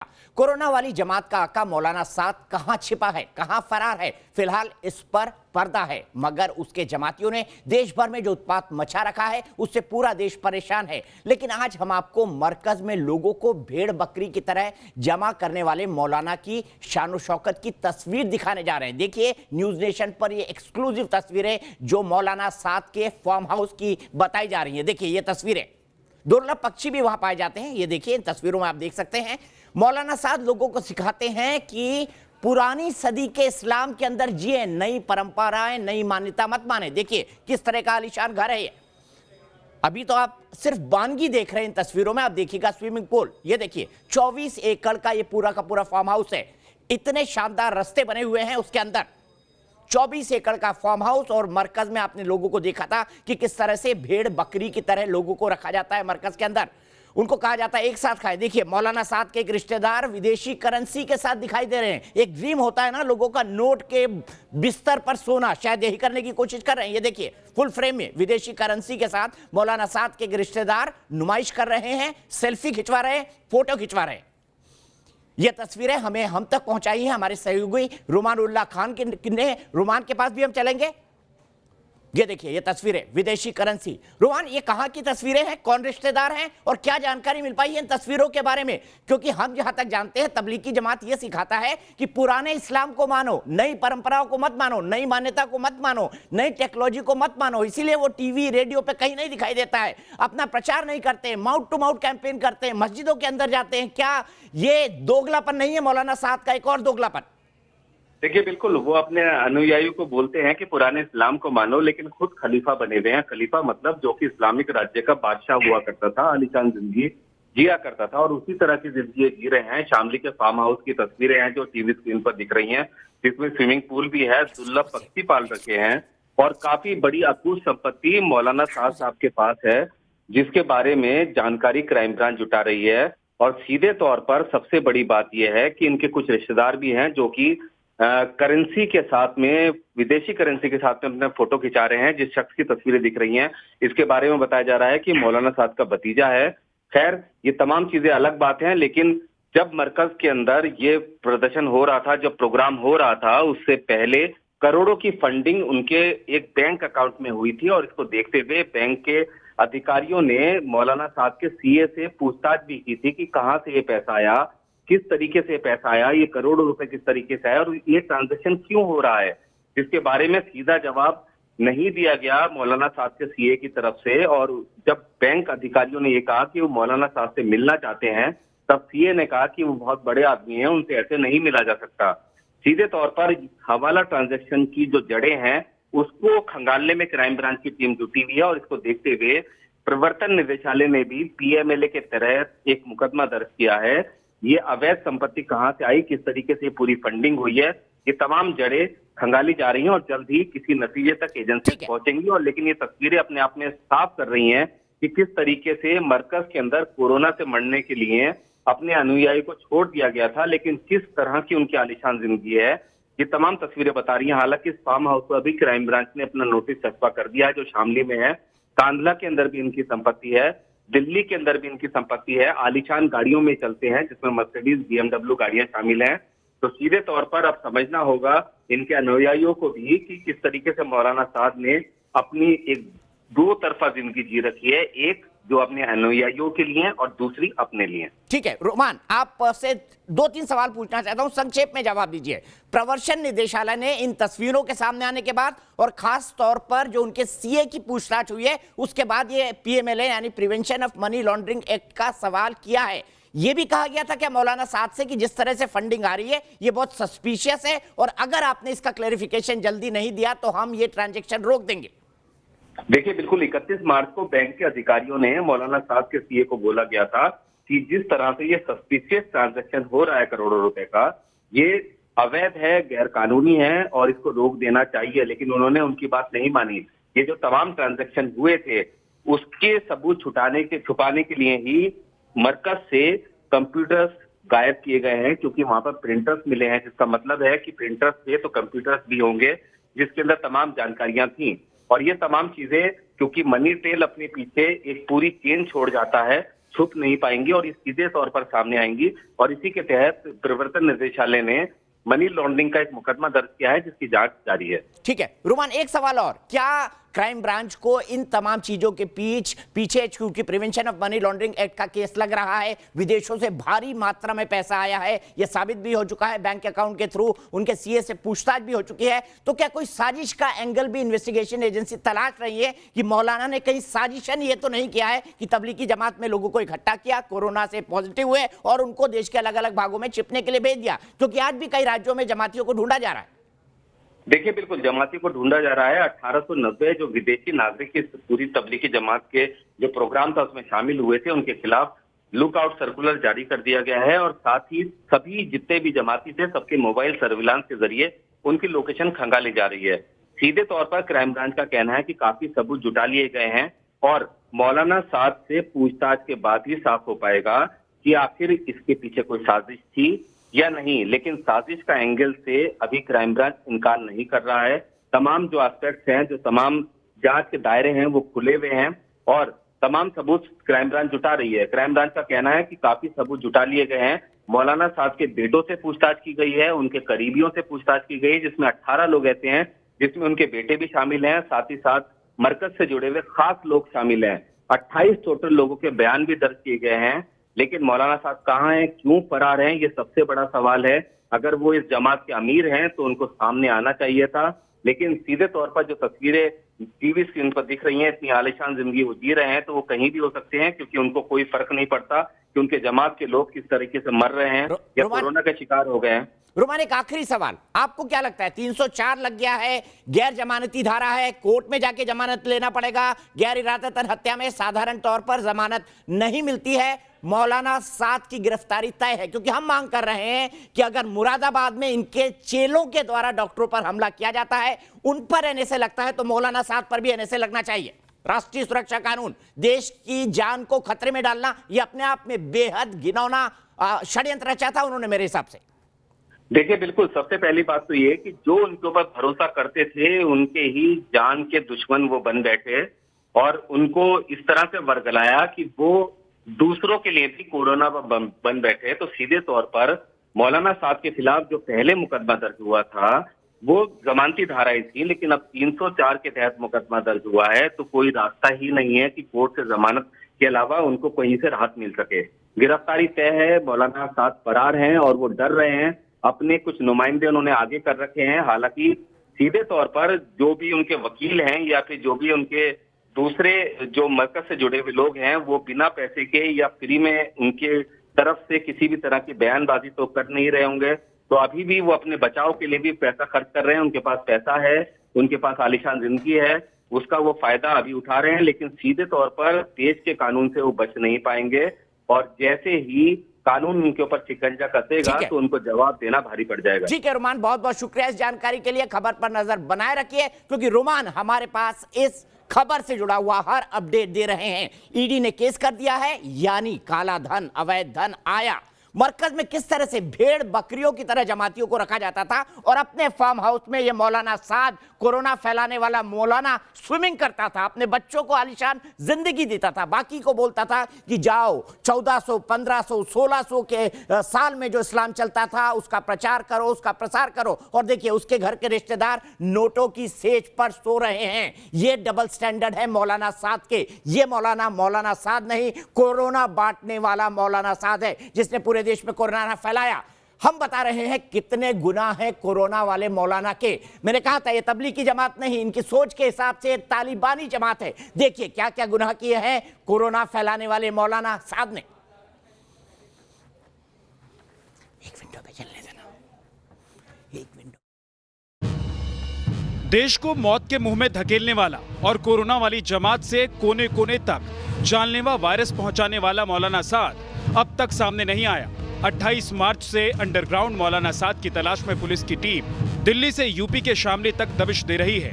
Corona वाली जमात का आका मौलाना साद कहां छिपा है, कहां फरार है, फिलहाल इस पर पर्दा है। मगर उसके जमातियों ने देश भर में जो उत्पात मचा रखा है उससे पूरा देश परेशान है। लेकिन आज हम आपको मरकज में लोगों को भेड़ बकरी की तरह जमा करने वाले मौलाना की शान शौकत की तस्वीर दिखाने जा रहे हैं। देखिए न्यूज नेशन पर ये एक्सक्लूसिव तस्वीरें जो मौलाना साद के फार्म हाउस की बताई जा रही है। देखिए ये तस्वीरें, दुर्लभ पक्षी भी वहां पाए जाते हैं। ये देखिए इन तस्वीरों में आप देख सकते हैं मौलाना साद लोगों को सिखाते हैं कि पुरानी सदी के इस्लाम के अंदर जिए, नई परंपराएं, नई मान्यता मत माने। देखिए किस तरह का आलीशान घर है ये। अभी तो आप सिर्फ बानगी देख रहे हैं इन तस्वीरों में, आप देखिएगा स्विमिंग पूल। ये देखिए 24 एकड़ का ये पूरा का पूरा फार्म हाउस है। इतने शानदार रास्ते बने हुए हैं उसके अंदर। 24 एकड़ का फार्म हाउस। और मरकज में आपने लोगों को देखा था कि किस तरह से भेड़ बकरी की तरह लोगों को रखा जाता है मरकज के अंदर। उनको कहा जाता है एक साथ खाए। देखिए मौलाना साद के एक रिश्तेदार विदेशी करेंसी के साथ दिखाई दे रहे हैं। एक ड्रीम होता है ना लोगों का, नोट के बिस्तर पर सोना, शायद यही करने की कोशिश कर रहे हैं। ये देखिए फुल फ्रेम में विदेशी करेंसी के साथ मौलाना साद के एक रिश्तेदार नुमाइश कर रहे हैं, सेल्फी खिंचवा रहे हैं, फोटो खिंचवा रहे हैं। ये तस्वीरें हमें हम तक पहुंचाई है हमारे सहयोगी रुमान उल्लाह खान ने। रुमान के पास भी हम चलेंगे। ये देखिए ये तस्वीरें, विदेशी करेंसी। रुमान ये कहां की तस्वीरें हैं, कौन रिश्तेदार हैं और क्या जानकारी मिल पाई है इन तस्वीरों के बारे में? क्योंकि हम जहां तक जानते हैं तबलीगी जमात ये सिखाता है कि पुराने इस्लाम को मानो, नई परंपराओं को मत मानो, नई मान्यता को मत मानो, नई टेक्नोलॉजी को मत मानो। इसीलिए वो टीवी रेडियो पे कहीं नहीं दिखाई देता है, अपना प्रचार नहीं करते, माउथ टू माउथ कैंपेन करते हैं, मस्जिदों के अंदर जाते हैं। क्या ये दोगलापन नहीं है मौलाना साद का एक और दोगलापन? देखिए बिल्कुल, वो अपने अनुयायियों को बोलते हैं कि पुराने इस्लाम को मानो, लेकिन खुद खलीफा बने हुए हैं। खलीफा मतलब जो कि इस्लामिक राज्य का बादशाह हुआ करता था, आलीशान जिंदगी जिया करता था और उसी तरह की जिंदगी जी रहे हैं। शामली के फार्म हाउस की तस्वीरें हैं जो टीवी स्क्रीन पर दिख रही हैं, जिसमें स्विमिंग पूल भी है, दुर्लभ पक्षी पाल रखे हैं और काफी बड़ी अकूत संपत्ति मौलाना साद साहब के पास है, जिसके बारे में जानकारी क्राइम ब्रांच जुटा रही है। और सीधे तौर पर सबसे बड़ी बात यह है कि इनके कुछ रिश्तेदार भी हैं जो कि करेंसी के साथ में, विदेशी करेंसी के साथ में अपने फोटो खिंचा रहे हैं। जिस शख्स की तस्वीरें दिख रही हैं इसके बारे में बताया जा रहा है कि मौलाना साद का भतीजा है। खैर ये तमाम चीजें अलग बात हैं, लेकिन जब मरकज के अंदर ये प्रदर्शन हो रहा था, जब प्रोग्राम हो रहा था, उससे पहले करोड़ों की फंडिंग उनके एक बैंक अकाउंट में हुई थी। और इसको देखते हुए बैंक के अधिकारियों ने मौलाना साद के सीए से पूछताछ भी की थी कि कहाँ से ये पैसा आया, किस तरीके से पैसा आया, ये करोड़ों रुपए किस तरीके से आया और ये ट्रांजैक्शन क्यों हो रहा है, जिसके बारे में सीधा जवाब नहीं दिया गया मौलाना साद के सीए की तरफ से। और जब बैंक अधिकारियों ने ये कहा कि वो मौलाना साद से मिलना चाहते हैं, तब सीए ने कहा कि वो बहुत बड़े आदमी हैं, उनसे ऐसे नहीं मिला जा सकता। सीधे तौर पर हवाला ट्रांजैक्शन की जो जड़ें हैं उसको खंगालने में क्राइम ब्रांच की टीम जुटी हुई है। और इसको देखते हुए प्रवर्तन निदेशालय ने भी पीएमएलए के तहत एक मुकदमा दर्ज किया है। ये अवैध संपत्ति कहां से आई, किस तरीके से पूरी फंडिंग हुई है, ये तमाम जड़ें खंगाली जा रही हैं और जल्द ही किसी नतीजे तक एजेंसी पहुंचेंगी। और लेकिन ये तस्वीरें अपने आप में साफ कर रही हैं कि किस तरीके से मरकज के अंदर कोरोना से मरने के लिए अपने अनुयायी को छोड़ दिया गया था, लेकिन किस तरह की उनकी आलीशान जिंदगी है, ये तमाम तस्वीरें बता रही हैं। हालांकि इस फार्म हाउस पर भी क्राइम ब्रांच ने अपना नोटिस छपवा कर दिया है, जो शामली में है। कांधला के अंदर भी इनकी संपत्ति है, दिल्ली के अंदर भी इनकी संपत्ति है। आलीशान गाड़ियों में चलते हैं जिसमें मर्सिडीज, बीएमडब्ल्यू गाड़ियां शामिल हैं। तो सीधे तौर पर अब समझना होगा इनके अनुयायियों को भी कि किस तरीके से मौलाना साद ने अपनी एक दो तरफा जिंदगी जी रखी है, एक जो अपने अनुयायियों के लिए और दूसरी अपने लिए। ठीक है रुमान, आप से 2-3 सवाल पूछना चाहता हूं, संक्षेप में जवाब दीजिए। प्रवर्तन निदेशालय ने इन तस्वीरों के सामने आने के बाद और खास तौर पर जो उनके सीए की पूछताछ हुई है उसके बाद ये पीएमएलए यानी prevention of money laundering act का सवाल किया है। यह भी कहा गया था कि मौलाना साद से कि जिस तरह से फंडिंग आ रही है ये बहुत सस्पिशियस है और अगर आपने इसका क्लैरिफिकेशन जल्दी नहीं दिया तो हम ये ट्रांजैक्शन रोक देंगे। देखिए बिल्कुल 31 मार्च को बैंक के अधिकारियों ने मौलाना साद के सीए को बोला गया था कि जिस तरह से ये सस्पिशियस ट्रांजैक्शन हो रहा है करोड़ों रुपए का, ये अवैध है, गैर कानूनी है और इसको रोक देना चाहिए। लेकिन उन्होंने उनकी बात नहीं मानी। ये जो तमाम ट्रांजैक्शन हुए थे उसके सबूत छुपाने के लिए ही मरकज से कंप्यूटर्स गायब किए गए हैं, क्योंकि वहां पर प्रिंटर्स मिले हैं, जिसका मतलब है कि प्रिंटर्स थे तो कंप्यूटर्स भी होंगे जिसके अंदर तमाम जानकारियां थी। और ये तमाम चीजें, क्योंकि मनी ट्रेल अपने पीछे एक पूरी चेन छोड़ जाता है, छुप नहीं पाएंगी और ये सीधे तौर पर सामने आएंगी। और इसी के तहत प्रवर्तन निदेशालय ने मनी लॉन्ड्रिंग का एक मुकदमा दर्ज किया है, जिसकी जांच जारी है। ठीक है रुमान, एक सवाल और, क्या क्राइम ब्रांच को इन तमाम चीजों के पीछे क्योंकि prevention of money laundering act का केस लग रहा है, विदेशों से भारी मात्रा में पैसा आया है, यह साबित भी हो चुका है, बैंक अकाउंट के थ्रू उनके सीए से पूछताछ भी हो चुकी है, तो क्या कोई साजिश का एंगल भी इन्वेस्टिगेशन एजेंसी तलाश रही है कि मौलाना ने कहीं साजिशन ये तो नहीं किया है कि तबलीगी जमात में लोगों को इकट्ठा किया, कोरोना से पॉजिटिव हुए और उनको देश के अलग अलग भागों में छिपने के लिए भेज दिया, क्योंकि आज भी कई राज्यों में जमातियों को ढूंढा जा रहा है। देखिए, बिल्कुल जमातियों को ढूंढा जा रहा है। 1890 जो विदेशी नागरिक इस पूरी तबलीगी जमात के जो प्रोग्राम था उसमें शामिल हुए थे, उनके खिलाफ लुकआउट सर्कुलर जारी कर दिया गया है और साथ ही सभी जितने भी जमाती थे सबके मोबाइल सर्विलांस के जरिए उनकी लोकेशन खंगाली जा रही है। सीधे तौर पर क्राइम ब्रांच का कहना है कि काफी सबूत जुटा लिए गए हैं और मौलाना साद से पूछताछ के बाद ही साफ हो पाएगा कि आखिर इसके पीछे कोई साजिश थी या नहीं। लेकिन साजिश का एंगल से अभी क्राइम ब्रांच इनकार नहीं कर रहा है। तमाम जो एस्पेक्ट्स हैं, जो तमाम जांच के दायरे हैं, वो खुले हुए हैं और तमाम सबूत क्राइम ब्रांच जुटा रही है। क्राइम ब्रांच का कहना है कि काफी सबूत जुटा लिए गए हैं। मौलाना साहब के बेटों से पूछताछ की गई है, उनके करीबियों से पूछताछ की गई, जिसमें 18 लोग ऐसे हैं जिसमें उनके बेटे भी शामिल हैं, साथ ही साथ मरकज से जुड़े हुए खास लोग शामिल हैं। 28 टोटल लोगों के बयान भी दर्ज किए गए हैं। लेकिन मौलाना साहब कहाँ हैं, क्यों फरार हैं, ये सबसे बड़ा सवाल है। अगर वो इस जमात के अमीर हैं तो उनको सामने आना चाहिए था। लेकिन सीधे तौर पर जो तस्वीरें टीवी स्क्रीन पर दिख रही हैं, इतनी आलीशान जिंदगी वो जी रहे हैं, तो वो कहीं भी हो सकते हैं, क्योंकि उनको कोई फर्क नहीं पड़ता कि उनके जमात के लोग किस तरीके से मर रहे हैं या कोरोना का शिकार हो गए हैं। रुमान, एक आखिरी सवाल, आपको क्या लगता है 304 लग गया है, गैर जमानती धारा है, कोर्ट में जाके जमानत लेना पड़ेगा, गैर इरादतन हत्या में साधारण तौर पर जमानत नहीं मिलती है, मौलाना साद की गिरफ्तारी तय है? क्योंकि हम मांग कर रहे हैं कि अगर मुरादाबाद में इनके चेलों के द्वारा डॉक्टरों पर हमला किया जाता है, उन पर एनएसए लगता है, तो मौलाना साद पर भी एनएसए लगना चाहिए। राष्ट्रीय सुरक्षा कानून, देश की जान को खतरे में डालना, यह अपने आप में बेहद घिनौना षड्यंत्र रचा था उन्होंने मेरे हिसाब से। देखिए, बिल्कुल सबसे पहली बात तो ये कि जो उनके ऊपर भरोसा करते थे उनके ही जान के दुश्मन वो बन बैठे और उनको इस तरह से वर्गलाया कि वो दूसरों के लिए भी कोरोना बन बैठे। तो सीधे तौर पर मौलाना साहब के खिलाफ जो पहले मुकदमा दर्ज हुआ था वो जमानती धाराएं थी, लेकिन अब 304 के तहत मुकदमा दर्ज हुआ है, तो कोई रास्ता ही नहीं है कि कोर्ट से जमानत के अलावा उनको कहीं से राहत मिल सके। गिरफ्तारी तय है, मौलाना साहब फरार हैं और वो डर रहे हैं। अपने कुछ नुमाइंदे उन्होंने आगे कर रखे हैं। हालांकि सीधे तौर पर जो भी उनके वकील हैं या फिर जो भी उनके दूसरे जो मरकज से जुड़े हुए लोग हैं, वो बिना पैसे के या फ्री में उनके तरफ से किसी भी तरह की बयानबाजी तो कर नहीं रहे होंगे। तो अभी भी वो अपने बचाव के लिए भी पैसा खर्च कर रहे हैं। उनके पास पैसा है, उनके पास आलीशान जिंदगी है, उसका वो फायदा अभी उठा रहे हैं। लेकिन सीधे तौर पर देश के कानून से वो बच नहीं पाएंगे और जैसे ही कानून उनके ऊपर शिकंजा कसेगा तो उनको जवाब देना भारी पड़ जाएगा। ठीक है रुमान, बहुत बहुत शुक्रिया इस जानकारी के लिए। खबर पर नजर बनाए रखिए, क्योंकि रुमान हमारे पास इस खबर से जुड़ा हुआ हर अपडेट दे रहे हैं। ईडी ने केस कर दिया है, यानी काला धन, अवैध धन आया। मरकज में किस तरह से भेड़ बकरियों की तरह जमातियों को रखा जाता था और अपने फार्म हाउस में ये मौलाना साद, कोरोना फैलाने वाला मौलाना, स्विमिंग करता था, अपने बच्चों को आलीशान जिंदगी देता था, बाकी को बोलता था कि जाओ 1400, 1500, 1600 के साल में जो इस्लाम चलता था उसका प्रचार करो, उसका प्रसार करो। और देखिए उसके घर के रिश्तेदार नोटों की सेज पर सो रहे हैं। ये डबल स्टैंडर्ड है मौलाना साद के। ये मौलाना साद नहीं, कोरोना बांटने वाला मौलाना साद है, जिसने पूरे देश में कोरोना फैलाया। हम बता रहे हैं कितने गुनाह हैं कोरोना वाले मौलाना के। मैंने कहा था ये तबलीगी जमात नहीं, इनकी सोच के हिसाब से तालिबानी जमात है। देखिए क्या क्या गुनाह किए हैं कोरोना फैलाने वाले मौलाना साद ने। एक विंडो पे चलने देना, एक विंडो। देश को मौत के मुंह में धकेलने वाला और कोरोना वाली जमात से कोने कोने तक जानलेवा वायरस पहुंचाने वाला मौलाना साद अब तक सामने नहीं आया। 28 मार्च से अंडरग्राउंड मौलाना साद की तलाश में पुलिस की टीम दिल्ली से यूपी के शामली तक दबिश दे रही है।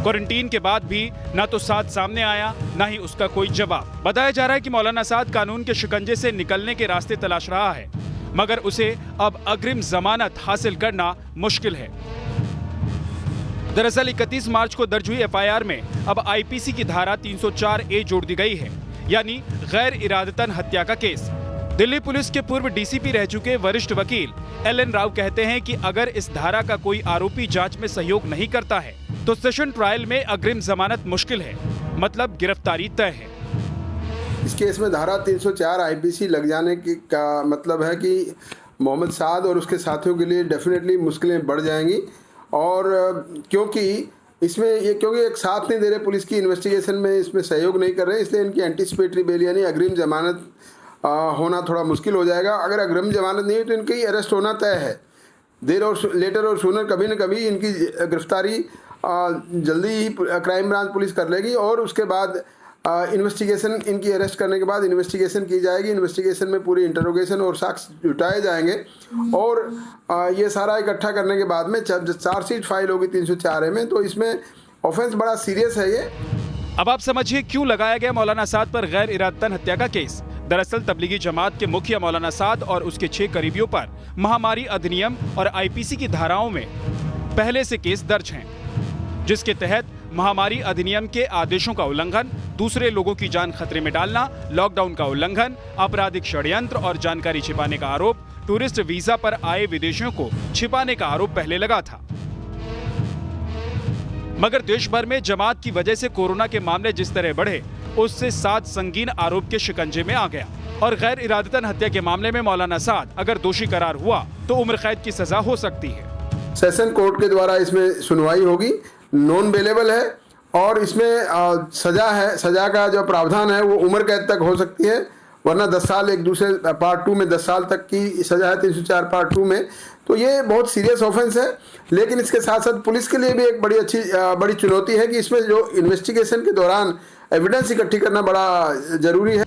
क्वारंटीन के बाद भी ना तो साद सामने आया, ना ही उसका कोई जवाब। बताया जा रहा है कि मौलाना साद कानून के शिकंजे से निकलने के रास्ते तलाश रहा है, मगर उसे अब अग्रिम जमानत हासिल करना मुश्किल है। दरअसल 31 मार्च को दर्ज हुई एफआईआर में अब आईपीसी की धारा 304A जोड़ दी गई है। यानी गैर इरादतन हत्या का केस। दिल्ली पुलिस के पूर्व डीसीपी रह चुके वरिष्ठ वकील एल.एन. राव कहते हैं कि अगर इस धारा का कोई आरोपी जांच में सहयोग नहीं करता है तो सेशन ट्रायल में अग्रिम जमानत मुश्किल है, मतलब गिरफ्तारी तय है। इस केस में धारा 304 आईपीसी लग जाने का मतलब है कि मोहम्मद साद और उसके साथियों के लिए डेफिनेटली मुश्किलें बढ़ जाएंगी। और क्योंकि क्योंकि एक साथ नहीं दे रहे, पुलिस की इन्वेस्टिगेशन में इसमें सहयोग नहीं कर रहे, इसलिए इनकी एंटीसिपेटरी बेल यानी अग्रिम जमानत होना थोड़ा मुश्किल हो जाएगा। अगर अग्रिम जमानत नहीं हुई तो इनकी अरेस्ट होना तय है। देर और लेटर और सूनर कभी न कभी इनकी गिरफ्तारी जल्दी ही क्राइम ब्रांच पुलिस कर लेगी और उसके बाद इन्वेस्टिगेशन, इनकी अरेस्ट करने के बाद इन्वेस्टिगेशन की जाएगी। इन्वेस्टिगेशन में पूरी इंटरोगेशन और साक्ष्य जुटाए जाएंगे और ये सारा इकट्ठा करने के बाद में जब चार्जशीट फाइल होगी 304A में, तो इसमें ऑफेंस बड़ा सीरियस है ये। अब आप समझिए क्यों लगाया गया मौलाना साद पर गैर इरादतन हत्या का केस। दरअसल तबलीगी जमात के मुखिया मौलाना साद और उसके 6 करीबियों पर महामारी अधिनियम और आईपीसी की धाराओं में पहले से केस दर्ज हैं, जिसके तहत महामारी अधिनियम के आदेशों का उल्लंघन, दूसरे लोगों की जान खतरे में डालना, लॉकडाउन का उल्लंघन, आपराधिक षड्यंत्र और जानकारी छिपाने का आरोप, टूरिस्ट वीजा पर आए विदेशियों को छिपाने का आरोप पहले लगा था। मगर देश भर में जमात की वजह से कोरोना के मामले जिस तरह बढ़े, उससे साद संगीन आरोप के शिकंजे में आ गया और गैर इरादतन हत्या के मामले में मौलाना साद अगर दोषी करार हुआ तो उम्र कैद की सजा हो सकती है। सेशन कोर्ट के द्वारा इसमें सुनवाई होगी, नॉन बेलेबल है और इसमें सजा है, सजा का जो प्रावधान है वो उम्र कैद तक हो सकती है, वरना 10 साल, एक दूसरे पार्ट 2 में 10 साल तक की सजा है 304 पार्ट 2 में। तो ये बहुत सीरियस ऑफेंस है, लेकिन इसके साथ साथ पुलिस के लिए भी एक बड़ी चुनौती है कि इसमें जो इन्वेस्टिगेशन के दौरान एविडेंस इकट्ठी करना बड़ा जरूरी है।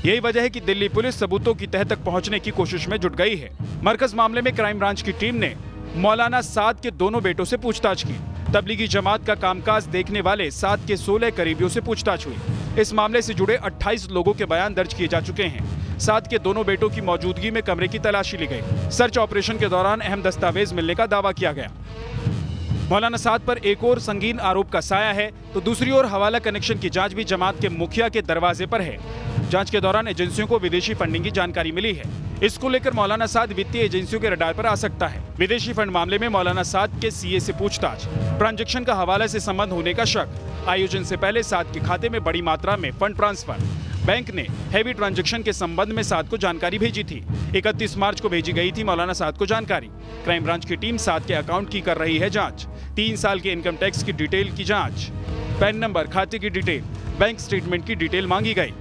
यही वजह है कि दिल्ली पुलिस सबूतों की तह तक पहुंचने की कोशिश में जुट गई है। मरकज मामले में क्राइम ब्रांच की टीम ने मौलाना साद के दोनों बेटों से पूछताछ की। तबलीगी जमात का कामकाज देखने वाले साद के 16 करीबियों से पूछताछ हुई। इस मामले से जुड़े 28 लोगों के बयान दर्ज किए जा चुके हैं। साद के दोनों बेटों की मौजूदगी में कमरे की तलाशी ली गई। सर्च ऑपरेशन के दौरान अहम दस्तावेज मिलने का दावा किया गया। मौलाना साद पर एक और संगीन आरोप का साया है तो दूसरी ओर हवाला कनेक्शन की जांच भी जमात के मुखिया के दरवाजे पर है। जांच के दौरान एजेंसियों को विदेशी फंडिंग की जानकारी मिली है। इसको लेकर मौलाना साद वित्तीय एजेंसियों के रडार पर आ सकता है। विदेशी फंड मामले में मौलाना साद के सीए से पूछताछ, ट्रांजैक्शन का हवाला से संबंध होने का शक, आयोजन से पहले साद के खाते में बड़ी मात्रा में फंड ट्रांसफर, बैंक ने हैवी ट्रांजैक्शन के संबंध में साद को जानकारी भेजी थी। 31 मार्च को भेजी गई थी मौलाना साद को जानकारी। क्राइम ब्रांच की टीम साद के अकाउंट की कर रही है जांच। 3 साल के इनकम टैक्स की डिटेल की जांच, पैन नंबर, खाते की डिटेल, बैंक स्टेटमेंट की डिटेल मांगी गई।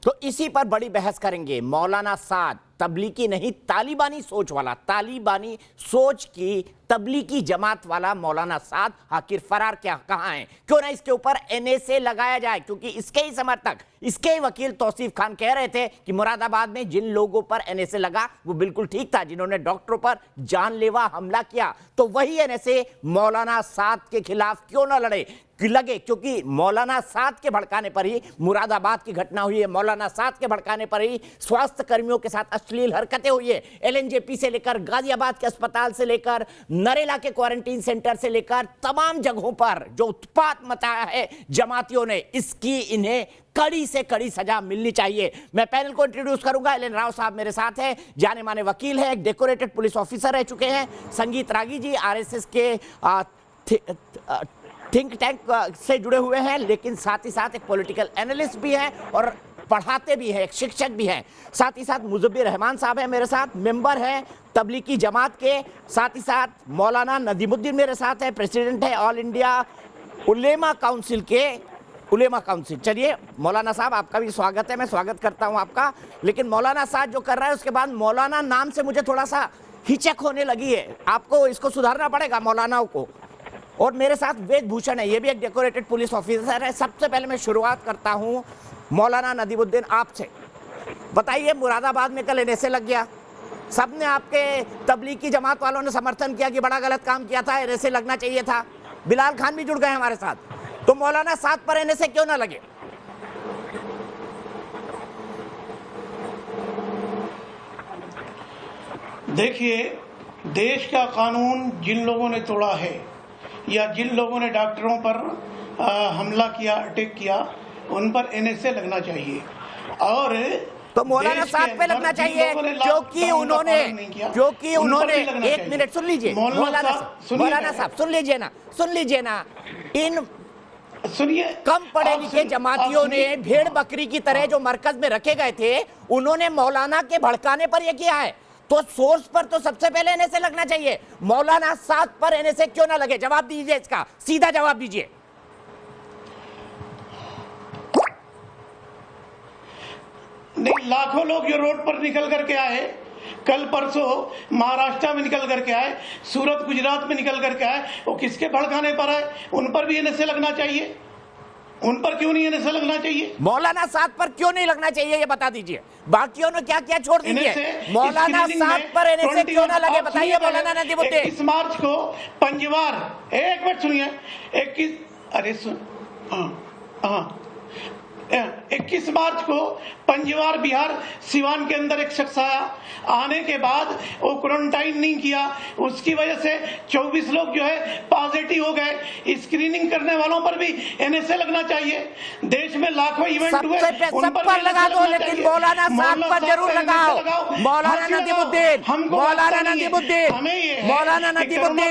तो इसी पर बड़ी बहस करेंगे। मौलाना साद तबलीगी नहीं, तालिबानी सोच वाला, तालिबानी सोच की तबलीगी जमात वाला मौलाना साद आखिर फरार क्या कहां है? क्यों ना इसके ऊपर एनएसए लगाया जाए, क्योंकि इसके ही समर्थक, इसके ही वकील तौसीफ खान कह रहे थे कि मुरादाबाद में जिन लोगों पर एनएसए लगा वो बिल्कुल ठीक था, जिन्होंने डॉक्टरों पर जानलेवा हमला किया। तो वही एनएसए मौलाना साद के खिलाफ क्यों ना लगे, क्योंकि मौलाना साद के भड़काने पर ही मुरादाबाद की घटना हुई है। मौलाना साद के भड़काने पर ही स्वास्थ्य कर्मियों के साथ अश्लील हरकतें हुई है। एलएनजेपी से लेकर गाजियाबाद के अस्पताल से लेकर नरेला के क्वारंटीन सेंटर से लेकर तमाम जगहों पर जो उत्पात मचाया है जमातियों ने, इसकी इन्हें कड़ी से कड़ी सजा मिलनी चाहिए। मैं पैनल को इंट्रोड्यूस करूंगा। एल.एन. राव साहब मेरे साथ हैं, जाने माने वकील हैं, एक डेकोरेटेड पुलिस ऑफिसर रह चुके हैं। संगीत रागी जी आरएसएस के थिंक टैंक से जुड़े हुए हैं, लेकिन साथ ही साथ एक पॉलिटिकल एनालिस्ट भी हैं और पढ़ाते भी हैं, एक शिक्षक भी हैं। साथ ही साथ मुजब्बिर रहमान साहब हैं मेरे साथ, मेंबर हैं तबलीगी जमात के। साथ ही साथ मौलाना नदीमुद्दीन मेरे साथ है, प्रेसिडेंट है ऑल इंडिया उलेमा काउंसिल के उलेमा काउंसिल। चलिए मौलाना साहब आपका भी स्वागत है, मैं स्वागत करता हूं आपका। लेकिन मौलाना साहब जो कर रहा है उसके बाद मौलाना नाम से मुझे थोड़ा सा हिचक होने लगी है, आपको इसको सुधारना पड़ेगा मौलानाओं को। और मेरे साथ वेद भूषण है, ये भी एक डेकोरेटेड पुलिस ऑफिसर है। सबसे पहले मैं शुरुआत करता हूं मौलाना नदीमुद्दीन आपसे। बताइए, मुरादाबाद में कल एनएसए लग गया, सबने आपके तबलीगी जमात वालों ने समर्थन किया कि बड़ा गलत काम किया था, एनएसए लगना चाहिए था। बिलाल खान भी जुड़ गए हमारे साथ। तो मौलाना साद पर एनएसए क्यों ना लगे? देखिए, देश का कानून जिन लोगों ने तोड़ा है या जिन लोगों ने डॉक्टरों पर हमला किया, अटैक किया, उन पर एनएसए लगना चाहिए। और तो मौलाना साहब पे लगना चाहिए क्योंकि उन्होंने एक मिनट सुन लीजिए मौलाना साहब सुन लीजिए ना इन सुनिए, कम पढ़े लिखे जमातियों ने भेड़ बकरी की तरह जो मरकज में रखे गए थे उन्होंने मौलाना के भड़काने पर यह किया है। तो सोर्स पर तो सबसे पहले एनएसए लगना चाहिए। मौलाना साद पर एनएसए क्यों ना लगे? जवाब दीजिए, इसका सीधा जवाब दीजिए। नहीं, लाखों लोग जो रोड पर निकल करके आए, कल परसों महाराष्ट्र में निकल करके आए, सूरत गुजरात में निकल करके आए, वो किसके भड़काने पर आए? उन पर भी एनएसए लगना चाहिए। उन पर क्यों नहीं एनएसए लगना चाहिए? मौलाना साद पर क्यों नहीं लगना चाहिए ये बता दीजिए। बाकियों ने क्या क्या छोड़ दीजिए, मौलाना साद पर एनएसए क्यों ना लगे बताइए। मौलाना नदीमुद्दीन 21 मार्च को पंजवार, एक मिनट सुनिए, 21 मार्च को पंजवार बिहार सिवान के अंदर एक शख्स आया, आने के बाद वो क्वारंटाइन नहीं किया, उसकी वजह से 24 लोग जो है पॉजिटिव हो गए। स्क्रीनिंग करने वालों पर भी एनएसए लगना चाहिए। देश में लाखों इवेंट हुए, उन पर लगा दो, लेकिन मौलाना साहब पर जरूर लगाओ। मौलाना नदीमुद्दीन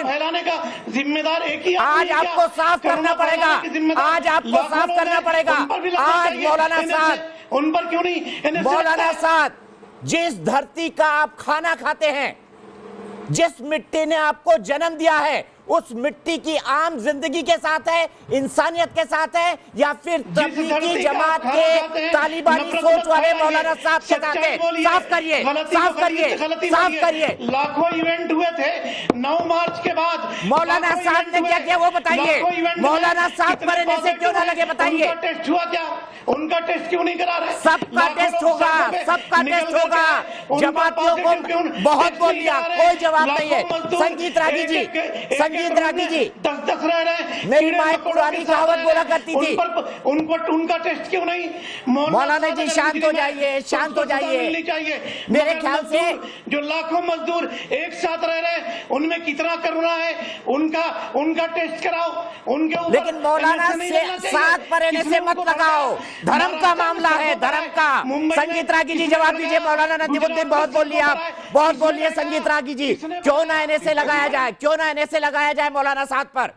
फैलाने का जिम्मेदार एक ही आज आपको साफ करना पड़ेगा, आज आपको साफ करना पड़ेगा। आज मौलाना साद, उन पर क्यों नहीं? मौलाना साद, जिस धरती का आप खाना खाते हैं, जिस मिट्टी ने आपको जन्म दिया है, उस मिट्टी की आम जिंदगी के साथ है, इंसानियत के साथ है, या फिर तबलीगी जमात के तालिबानी सोच वाले मौलाना साहब के साथ है? साफ करिए, साफ करिए, साफ करिए। लाखों इवेंट हुए थे 9 मार्च के बाद। मौलाना साहब ने क्या किया वो बताइए। मौलाना साहब पर एनएसए क्यों ना लगे बताइए। टेस्ट हुआ क्या? उनका टेस्ट क्यों नहीं करा रहे? सबका टेस्ट होगा, सबका टेस्ट होगा। जमातियों को बहुत बोल दिया, कोई जवाब नहीं है। संगीत रागी जी 10 रह रहे। मेरी माँ पुरानी कहावत बोला करती थी, उनका टेस्ट क्यों नहीं? मौलाना जी शांत हो जाइए, शांत हो जाइए। मेरे ख्याल से जो लाखों मजदूर एक साथ रह रहे, उनमें कितना करुणा है, उनका टेस्ट कराओ, उनके ऊपर। लेकिन मौलाना से साथ पर एनएसए मत लगाओ, धर्म का मामला है, धर्म का। संगीत रागी जी जवाब दीजिए। मौलाना नदीमुद्दीन बहुत बोल लिया, आप बहुत बोल लिए। संगीत रागी जी क्यों ना एनएसए लगाया जाए, क्यों ना एनएसए लगाया जाए मौलाना साद पर?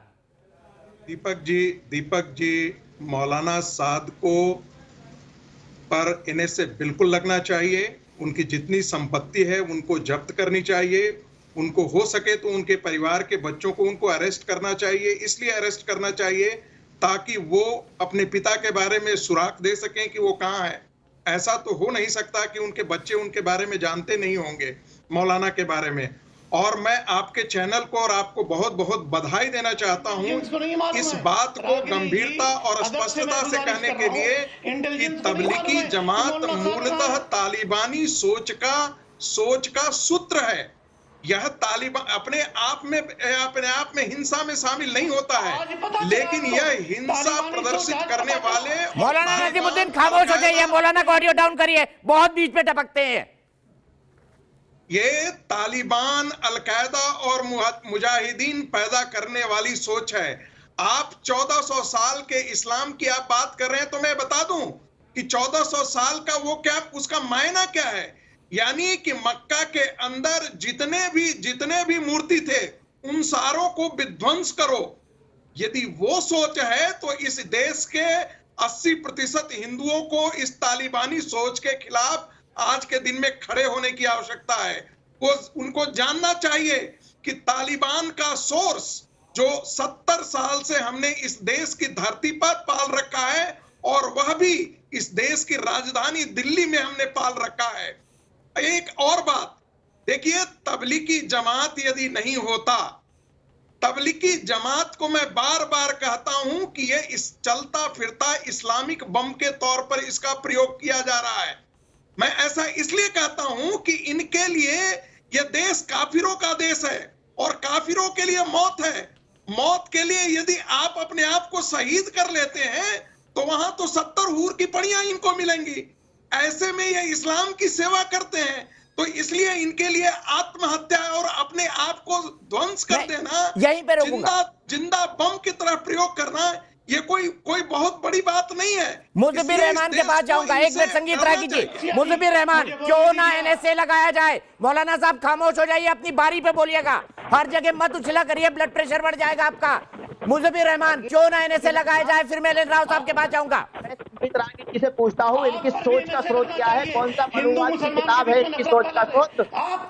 दीपक जी मौलाना साद को पर एनएसए बिल्कुल लगना चाहिए। उनकी जितनी संपत्ति है उनको जब्त करनी चाहिए। उनको हो सके तो उनके परिवार के बच्चों को उनको अरेस्ट करना चाहिए। इसलिए अरेस्ट करना चाहिए ताकि वो अपने पिता के बारे में सुराग दे सकें कि वो कहाँ है। ऐसा तो हो नहीं सकता कि उनके बच्चे उनके बारे में जानते नहीं होंगे, मौलाना के बारे में। और मैं आपके चैनल को और आपको बहुत बहुत बधाई देना चाहता हूं इस बात को गंभीरता और स्पष्टता से कहने के लिए कि तबलीगी जमात मूलतः तालिबानी सोच का सूत्र है। यह तालिबान अपने आप में हिंसा में शामिल नहीं होता है, लेकिन यह हिंसा प्रदर्शित करने वाले। मौलाना नदीमुद्दीन खामोश हो जाइए, मौलाना को ऑडियो डाउन करिए, बहुत बीच में टपकते हैं। ये तालिबान, अलकायदा और मुजाहिदीन पैदा करने वाली सोच है। आप 1400 साल के इस्लाम की आप बात कर रहे हैं, तो मैं बता दूं कि 1400 साल का वो क्या, उसका मायना क्या है। यानी कि मक्का के अंदर जितने भी मूर्ति थे उन सारों को विध्वंस करो। यदि वो सोच है तो इस देश के 80% हिंदुओं को इस तालिबानी सोच के खिलाफ आज के दिन में खड़े होने की आवश्यकता है। उनको जानना चाहिए कि तालिबान का सोर्स जो 70 साल से हमने इस देश की धरती पर पाल रखा है, और वह भी इस देश की राजधानी दिल्ली में हमने पाल रखा है। एक और बात देखिए, तबलीगी जमात यदि नहीं होता, तबलीगी जमात को मैं बार बार कहता हूं कि ये इस चलता फिरता इस्लामिक बम के तौर पर इसका प्रयोग किया जा रहा है। मैं ऐसा इसलिए कहता हूं कि इनके लिए यह देश काफिरों का देश है और काफिरों के लिए मौत है। मौत के लिए यदि आप अपने आप को शहीद कर लेते हैं तो वहां तो 70 हूर की पड़ियां इनको मिलेंगी। ऐसे में ये इस्लाम की सेवा करते हैं, तो इसलिए इनके लिए आत्महत्या और अपने आप को ध्वंस कर देना, यहीं पे रुकूंगा। जिंदा बम की तरह प्रयोग करना, ये कोई बहुत बड़ी बात नहीं है। मुजब्बिर रहमान के पास जाऊंगा, एक मिनट संगीत राय कीजिए। मुजब्बिर रहमान, क्यों ना एनएसए लगाया जाए? मौलाना साहब खामोश हो जाइए, अपनी बारी पे बोलिएगा, हर जगह मत उछला करिए, ब्लड प्रेशर बढ़ जाएगा आपका। मुजब्बिर रहमान, क्यों ना एनएसए लगाया जाए? फिर मैं एल राव साहब के पास जाऊंगा। मैं संगीत राय जी से पूछता हूँ, इनकी सोच का स्रोत क्या है? कौन सा मनुवाद की किताब है इनकी सोच का स्रोत?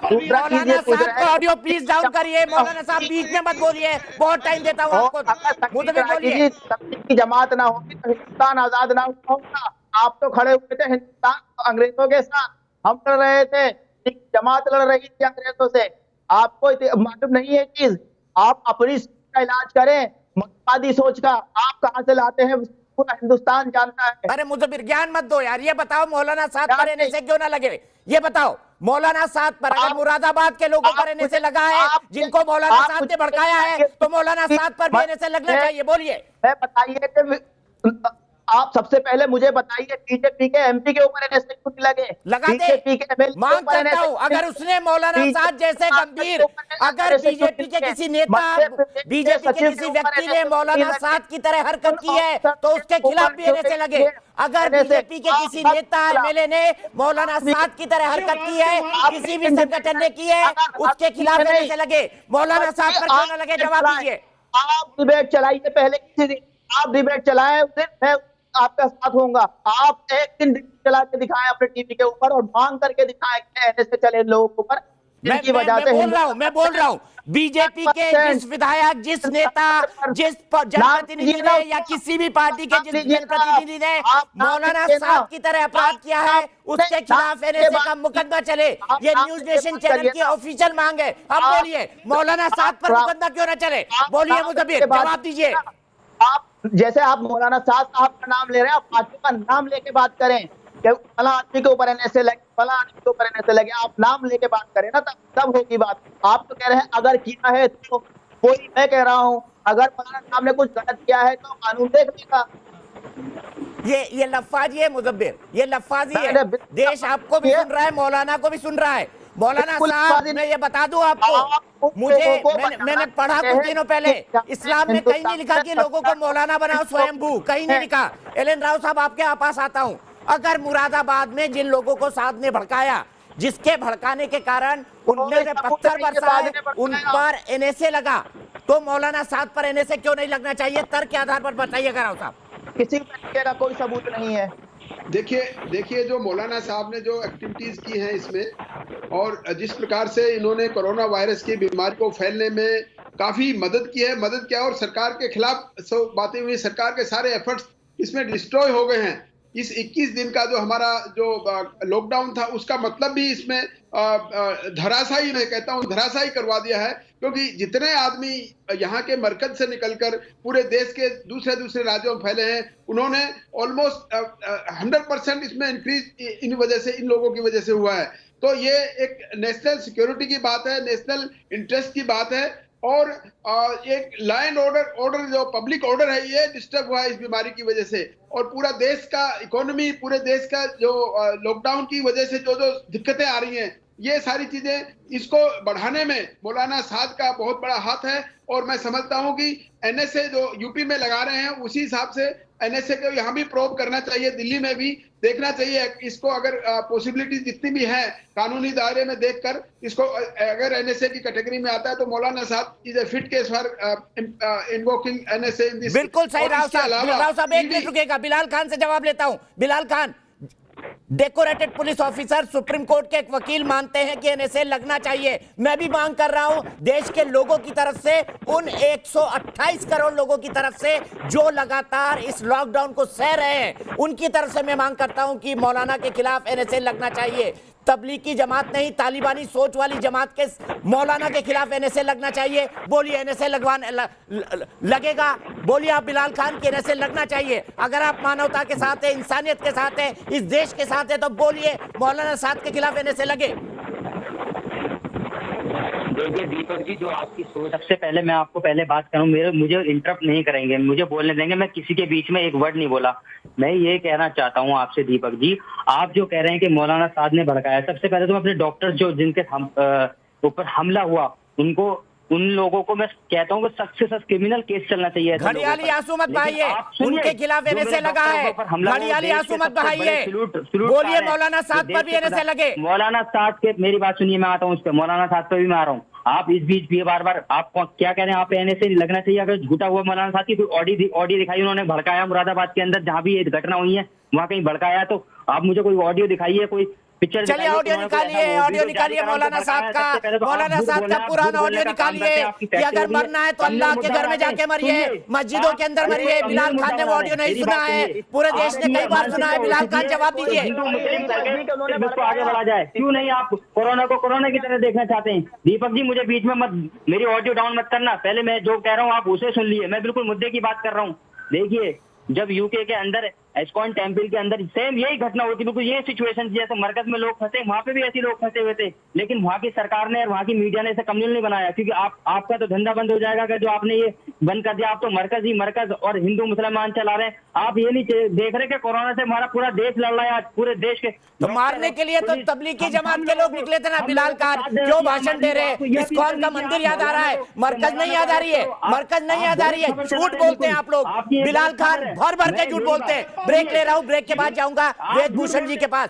दूसरा चीज मौलाना ये पूछ साहब रहे का हैं, ऑडियो प्लीज डाउन करिए। मौलाना साहब बीच में मत बोलिए, बहुत टाइम देता हूँ आपको। मुजब्बिर बोलिए। तबलीग की जमात ना होगी तो हिंदुस्तान आजाद ना होगा। आप तो खड़े हुए थे हिंदुस्तान अंग्रेजों के साथ, हम लड़ रहे थे, जमात लड़ रही थी अंग्रेजों से। आपको मालूम नहीं है चीज? आप अपनी सोच का इलाज करें, मनुवादी सोच का। आप कहाँ से लाते हैं पूरा हिंदुस्तान जानता है। अरे मुजब्बिर ज्ञान मत दो यार, ये बताओ मौलाना साद पर एनएसए क्यों ना लगे? ये बताओ मौलाना साद पर, अगर मुरादाबाद के लोगों पर एनएसए लगा है, जिनको मौलाना साद ने भड़काया है, तो मौलाना साद पर भी एनएसए लगना चाहिए। बोलिए। बताइए कि आप सबसे पहले मुझे बताइए, बीजेपी के एमपी के ऊपर एनएसए क्यों नहीं लगे? लगा दे, मांग करता हूं। अगर उसने मौलाना साद जैसे गंभीर, अगर बीजेपी के किसी नेता, बीजेपी के किसी व्यक्ति ने मौलाना साद की तरह हरकत की है, तो उसके खिलाफ भी एनएसए लगे। अगर बीजेपी के किसी नेता एमएलए ने मौलाना साद की तरह हरकत की है, किसी भी संगठन ने की है, उसके खिलाफ एनएसए लगे। मौलाना साद पर क्यों ना लगे? जवाब दीजिए। आप डिबेट चलाइए पहले, किसी दिन आप डिबेट चलाएं, उस दिन मैं आपका साथ होऊंगा। आप एक दिन चला के दिखाएं अपने टीवी के ऊपर और मांग करके दिखाएं कि एनएसए चले लोगों के ऊपर, जिनकी वजह से मैं बोल रहा हूं बीजेपी के जिस विधायक, जिस नेता, जिस जनप्रतिनिधि ने या किसी भी पार्टी के जिस जनप्रतिनिधि ने मौलाना साद की तरह अपराध किया है, उसके खिलाफ एनएसए का मुकदमा चले। ये न्यूज नेशन चैनल की ऑफिशियल मांग है। अब बोलिए, मौलाना साद पर मुकदमा क्यों न चले? बोलिए मुजब्बिर, जवाब दीजिए। आप जैसे आप मौलाना साद साहब का नाम ले रहे हैं, आप पार्टी का नाम लेके बात करें कि फला आदमी के ऊपर एनएसए लगे, फला आदमी के ऊपर एनएसए लगे, आप नाम लेके बात करें ना, तब होगी बात। आप तो कह रहे हैं अगर किया है तो कोई, मैं कह रहा हूं अगर फलाना साहब ने कुछ गलत किया है तो कानून देख लेगा। ये लफ्फाजी है मुजब्बिर, ये लफ्फाजी है। देश आपको भी सुन रहा है, मौलाना को भी सुन रहा है। मौलाना साहब, मैं ये बता दूं आपको, मैंने पढ़ा कुछ दिनों पहले, इस्लाम में कहीं नहीं लिखा कि लोगों को मौलाना बनाओ स्वयंभू, कहीं नहीं लिखा। एल राव साहब, आपके पास आता हूं। अगर मुरादाबाद में जिन लोगों को साद ने भड़काया, जिसके भड़काने के कारण उनमें से पत्थर बरसाए, उन पर एनएसए लगा, तो मौलाना साद पर एनएसए क्यों नहीं लगना चाहिए? तर्क के आधार पर बताइएगा राव साहब। किसी तरीके का कोई सबूत नहीं है। देखिए जो मौलाना साहब ने जो एक्टिविटीज की हैं इसमें, और जिस प्रकार से इन्होंने कोरोना वायरस की बीमारी को फैलने में काफी मदद किया, और सरकार के खिलाफ सब बातें हुई, सरकार के सारे एफर्ट्स इसमें डिस्ट्रॉय हो गए हैं। इस 21 दिन का जो हमारा जो लॉकडाउन था, उसका मतलब भी इसमें धराशायी, मैं कहता हूं धराशायी करवा दिया है, क्योंकि जितने आदमी यहाँ के मरकज से निकलकर पूरे देश के दूसरे राज्यों में फैले हैं, उन्होंने ऑलमोस्ट 100% इसमें इंक्रीज इन लोगों की वजह से हुआ है। तो ये एक नेशनल सिक्योरिटी की बात है, नेशनल इंटरेस्ट की बात है, और एक लॉ एंड ऑर्डर जो पब्लिक ऑर्डर है, ये डिस्टर्ब हुआ है इस बीमारी की वजह से। और पूरा देश का इकोनॉमी, पूरे देश का जो लॉकडाउन की वजह से जो दिक्कतें आ रही हैं, ये सारी चीजें इसको बढ़ाने में मौलाना साद का बहुत बड़ा हाथ है। और मैं समझता हूं कि एनएसए जो यूपी में लगा रहे हैं, उसी हिसाब से एनएसए को यहाँ भी प्रोब करना चाहिए, दिल्ली में भी देखना चाहिए इसको। अगर पॉसिबिलिटी जितनी भी है कानूनी दायरे में देखकर इसको, अगर एनएसए की कैटेगरी में आता है, तो मौलाना साहब is a fit case for invoking NSA in this. बिल्कुल सही राव साहब, एक मिनट रुकेगा, बिलाल खान से जवाब लेता हूं। Bilal Khan, decorated police officer, supreme court के एक वकील मानते हैं कि एनएसए लगना चाहिए। मैं भी मांग कर रहा हूं देश के लोगों की तरफ से, उन 128 करोड़ लोगों की तरफ से जो लगातार इस लॉकडाउन को सह रहे हैं, उनकी तरफ से मैं मांग करता हूं कि मौलाना के खिलाफ एनएसए लगना चाहिए। तबलीगी जमात नहीं, तालिबानी सोच वाली जमात के मौलाना के खिलाफ एनएसए लगना चाहिए। बोलिए, एनएसए लगेगा? बोलिए आप बिलाल खान, की एनएसए लगना चाहिए। अगर आप मानवता के साथ है, इंसानियत के साथ है, इस देश के साथ है, तो बोलिए मौलाना साद के खिलाफ एनएसए लगे। देखिए दीपक जी, जो आपकी सोच, सबसे पहले मैं आपको पहले बात करूं, मुझे इंटरप्ट नहीं करेंगे, मुझे बोलने देंगे। मैं किसी के बीच में एक वर्ड नहीं बोला। मैं ये कहना चाहता हूं आपसे दीपक जी, आप जो कह रहे हैं कि मौलाना साद ने भड़काया, सबसे पहले तो अपने डॉक्टर्स जो जिनके ऊपर हमला हुआ, उनको उन लोगों को मैं कहता हूँ कि सख्त से सख्त क्रिमिनल केस चलना चाहिए ऐसे लोगों घड़ियाली पर। आंसू मत लेकिन बहाइए, आप सुनिए, उनके खिलाफ जो एनएसए मेरे लगा है, डॉक्टरों पर हमला हुआ, घड़ियाली देश आंसू के मत सबसे बड़े बहाइए। सैल्यूट बोलिए कार है, मौलाना जो साद देश पर भी के एनएसए लगे। मौलाना साद के, मेरी बात सुनिए, मैं आता हूँ उस पर, मौलाना साद पे भी मैं आ रहा हूँ। आप इस बीच भी बार बार आप क्या कह रहे हैं, आप एनएसए लगना चाहिए अगर झूठा हुआ मौलाना साद की कोई ऑडियो दिखाई उन्होंने भड़काया मुरादाबाद के अंदर जहां भी ये घटना हुई है वहां कहीं भड़काया, तो आप मुझे कोई ऑडियो दिखाइए, कोई पिक्चर चलिए ऑडियो निकालिए, ऑडियो निकालिए मौलाना साहब का, मौलाना साहब का पुराना ऑडियो निकालिए कि अगर मरना है तो अल्लाह के घर में जाके मरिए, मस्जिदों के अंदर मरिए। बिलाल खान ने वो ऑडियो नहीं सुना है, पूरे देश ने कई बार सुना है। बिलाल खान जवाब दीजिए। इसको आगे बढ़ा जाए, क्यों नहीं आप कोरोना को कोरोना की तरह देखना चाहते हैं? दीपक जी मुझे बीच में मत, मेरी ऑडियो डाउन मत करना, पहले मैं जो कह रहा हूँ आप उसे सुन लिए, मैं बिल्कुल मुद्दे की बात कर रहा हूँ। देखिए, जब यूके के अंदर एस्कॉन टेम्पल के अंदर सेम यही घटना होती, बिल्कुल ये सिचुएशन, जैसे मरकज में लोग फंसे वहां पे भी ऐसे लोग फंसे हुए थे, लेकिन वहां की सरकार ने और वहां की मीडिया ने इसे कम्युनल नहीं बनाया, क्योंकि आपका तो धंधा बंद हो जाएगा अगर जो आपने ये बंद कर दिया। आप तो मरकज ही मरकज और हिंदू मुसलमान चला रहे हैं, आप ये नहीं देख रहे कि कोरोना से हमारा पूरा देश लड़ रहा है आज, पूरे देश के। तो मारने के लिए तो तबलीगी जमात के लोग निकले थे ना। बिलाल खान क्यों भाषण दे रहे हैं? इस्कॉन का मंदिर याद आ रहा है, मरकज नहीं याद आ रही है, मरकज नहीं याद आ रही है। झूठ बोलते हैं आप लोग। बिलाल खान भर भर के झूठ बोलते हैं। ब्रेक ले रहा हूँ, ब्रेक के बाद जाऊंगा वेद भूषण जी के पास।